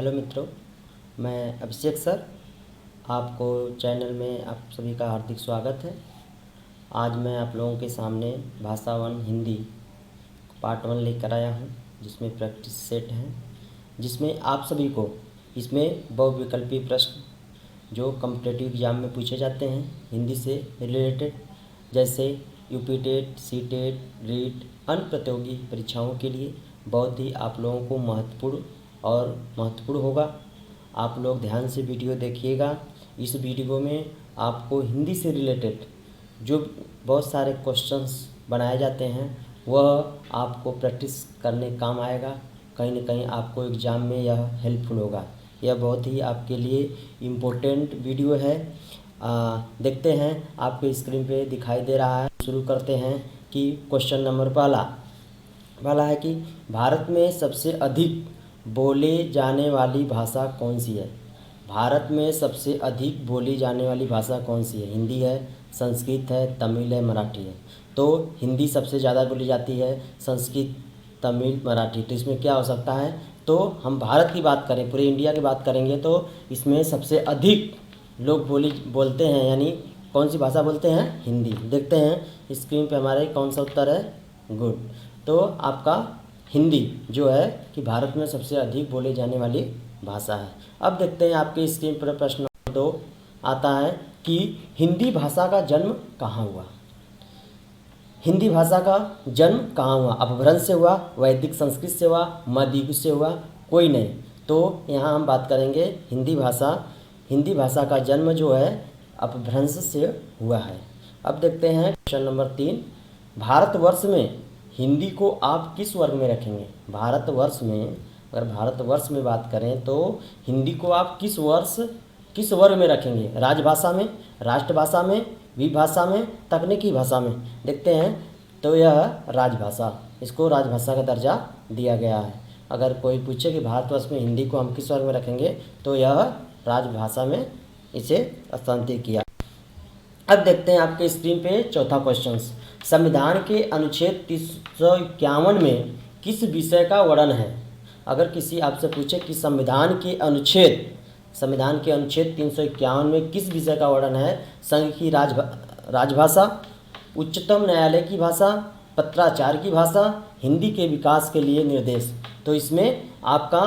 Hello मित्रों, मैं अभिषेक sir आपको चैनल में आप सभी का हार्दिक स्वागत है। आज मैं आप लोगों के सामने भाषा वन हिंदी पार्ट 1 लेकर आया हूं, जिसमें प्रैक्टिस सेट है, जिसमें आप सभी को इसमें बहुविकल्पीय प्रश्न जो कॉम्पिटिटिव एग्जाम में पूछे जाते हैं हिंदी से रिलेटेड, जैसे UP TET, C TET, REET, अन्य प्रतियोगी परीक्षाओं के लिए बहुत ही आप लोगों को महत्वपूर्ण होगा। आप लोग ध्यान से वीडियो देखिएगा। इस वीडियो में आपको हिंदी से रिलेटेड जो बहुत सारे क्वेश्चंस बनाए जाते हैं वह आपको प्रैक्टिस करने काम आएगा। कहीं ना कहीं आपको एग्ज़ाम में यह हेल्पफुल होगा। यह बहुत ही आपके लिए इम्पोर्टेंट वीडियो है। देखते हैं, आपके स्क्रीन पे दिखाई दे रहा है। शुरू करते हैं कि क्वेश्चन नंबर पहला है कि भारत में सबसे अधिक बोले जाने वाली भाषा कौन सी है। भारत में सबसे अधिक बोली जाने वाली भाषा कौन सी है। हिंदी है, संस्कृत है, तमिल है, मराठी है। तो हिंदी सबसे ज़्यादा बोली जाती है, संस्कृत, तमिल, मराठी। तो इसमें क्या हो सकता है, तो हम भारत की बात करें, पूरे इंडिया की बात करेंगे तो इसमें सबसे अधिक लोग बोलते हैं, यानी कौन सी भाषा बोलते हैं, हिंदी। देखते हैं स्क्रीन पे हमारे कौन सा उत्तर है। गुड, तो आपका हिंदी जो है कि भारत में सबसे अधिक बोली जाने वाली भाषा है। अब देखते हैं आपके स्क्रीन पर प्रश्न नंबर 2 आता है कि हिंदी भाषा का जन्म कहाँ हुआ। हिंदी भाषा का जन्म कहाँ हुआ। अपभ्रंश से हुआ, वैदिक संस्कृत से हुआ, मध्ययुग से हुआ, कोई नहीं। तो यहाँ हम बात करेंगे हिंदी भाषा का जन्म जो है अपभ्रंश से हुआ है। अब देखते हैं क्वेश्चन नंबर 3, भारतवर्ष में हिंदी को आप किस वर्ग में रखेंगे। भारतवर्ष में, अगर भारतवर्ष में बात करें तो हिंदी को आप किस वर्ग में रखेंगे। राजभाषा में, राष्ट्रभाषा में, विभाषा में, तकनीकी भाषा में। देखते हैं, तो यह राजभाषा, इसको राजभाषा का दर्जा दिया गया है। अगर कोई पूछे कि भारतवर्ष में हिंदी को हम किस वर्ग में रखेंगे तो यह राजभाषा में इसे स्थानांतरित किया। अब देखते हैं आपके स्क्रीन पे चौथा क्वेश्चन, संविधान के अनुच्छेद 351 में किस विषय का वर्णन है। अगर किसी आपसे पूछे कि संविधान के अनुच्छेद 351 में किस विषय का वर्णन है, संघ की राजभाषा, उच्चतम न्यायालय की भाषा, पत्राचार की भाषा, हिंदी के विकास के लिए निर्देश। तो इसमें आपका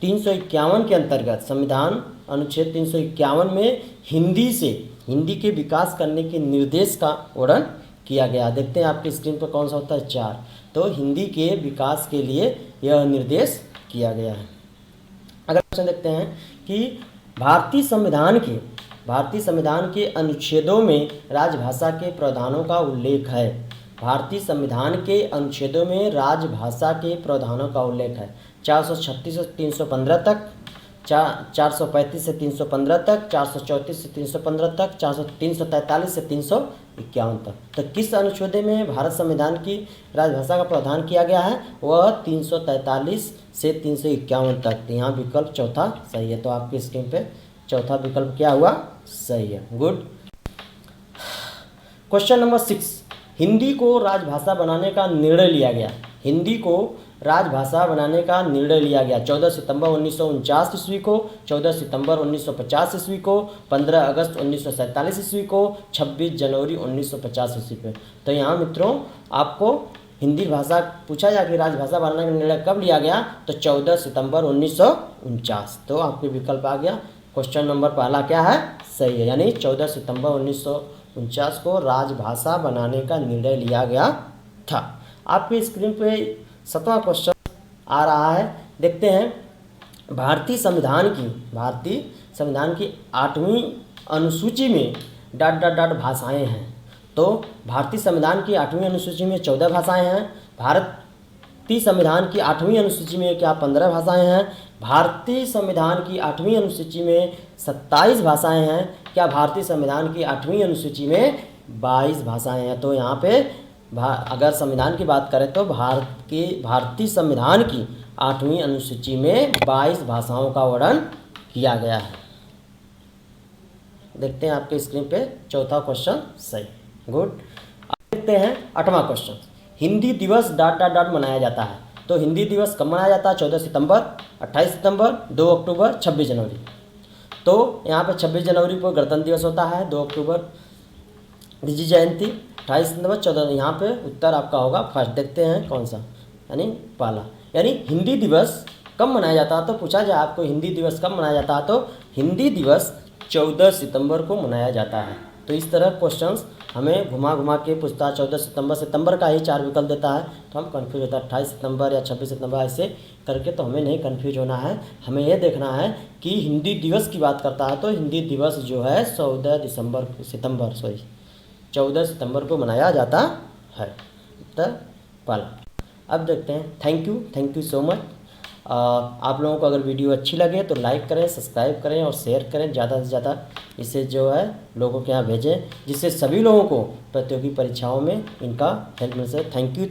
351 के अंतर्गत संविधान अनुच्छेद 351 में हिंदी के विकास करने के निर्देश का वर्णन किया गया। देखते हैं आपकी स्क्रीन पर कौन सा होता है, 4। तो हिंदी के विकास के लिए यह निर्देश किया गया है। अगर क्वेश्चन देखते हैं कि भारतीय संविधान के अनुच्छेदों में राजभाषा के प्रावधानों का उल्लेख है। भारतीय संविधान के अनुच्छेदों में राजभाषा के प्रावधानों का उल्लेख है। 436 से 315 तक, 435 से 315 तक, 434 से 315 तक, 343 से 351 तक। तो किस अनुच्छेद में भारत संविधान की राजभाषा का प्रावधान किया गया है, वह 343 से 351 तक। तो यहाँ विकल्प चौथा सही है। तो आपकी स्क्रीन पे चौथा विकल्प क्या हुआ, सही है। गुड। क्वेश्चन नंबर 6, हिंदी को राजभाषा बनाने का निर्णय लिया गया। हिंदी को राजभाषा बनाने का निर्णय लिया गया 14 सितंबर 1949 ईस्वी को, 14 सितंबर 1950 ईस्वी को, 15 अगस्त 1947 ईस्वी को, 26 जनवरी 1950 ईस्वी पे। तो यहाँ मित्रों आपको हिंदी भाषा पूछा जाए कि राजभाषा बनाने का निर्णय कब लिया गया, तो 14 सितंबर 1949। तो आपके विकल्प आ गया। क्वेश्चन नंबर पहला क्या है, सही है, यानी 14 सितंबर 1949 को राजभाषा बनाने का निर्णय लिया गया था। आपकी स्क्रीन पे 7वां क्वेश्चन आ रहा है। देखते हैं, भारतीय संविधान की 8वीं अनुसूची में ... भाषाएं हैं। तो भारतीय संविधान की 8वीं अनुसूची में 14 भाषाएं हैं। भारतीय संविधान की 8वीं अनुसूची में क्या 15 भाषाएं हैं। भारतीय संविधान की 8वीं अनुसूची में 27 भाषाएं हैं। क्या भारतीय संविधान की 8वीं अनुसूची में 22 भाषाएं हैं। तो यहाँ पे अगर संविधान की बात करें तो भारतीय संविधान की 8वीं अनुसूची में 22 भाषाओं का वर्णन किया गया है। देखते हैं आपके स्क्रीन पे चौथा क्वेश्चन सही। गुड। अब देखते हैं 8वां क्वेश्चन, हिंदी दिवस ... मनाया जाता है। तो हिंदी दिवस कब मनाया जाता है? 14 सितंबर, 28 सितंबर, 2 अक्टूबर, 26 जनवरी। तो यहाँ पे 26 जनवरी को गणतंत्र दिवस होता है, 2 अक्टूबर गांधी जयंती, 28 सितंबर, 14। यहाँ पे उत्तर आपका होगा फर्स्ट। देखते हैं कौन सा, यानी पहला। यानी हिंदी दिवस कब मनाया जाता है, तो पूछा जाए आपको हिंदी दिवस कब मनाया जाता है, तो हिंदी दिवस 14 सितंबर को मनाया जाता है। तो इस तरह क्वेश्चंस हमें घुमा घुमा के पूछता है। 14 सितंबर का ही 4 विकल्प देता है, तो हम कन्फ्यूज होता है। 28 सितंबर या 26 सितंबर ऐसे करके तो हमें नहीं कन्फ्यूज होना है। हमें ये देखना है कि हिंदी दिवस की बात करता है, तो हिंदी दिवस जो है 14 सितंबर को मनाया जाता है। उत्तर पहला। अब देखते हैं। Thank you so much. आप लोगों को अगर वीडियो अच्छी लगे तो लाइक करें, सब्सक्राइब करें और शेयर करें ज़्यादा से ज़्यादा। इसे जो है लोगों के यहाँ भेजें, जिससे सभी लोगों को प्रतियोगी परीक्षाओं में इनका हेल्प मिल सके। Thank you.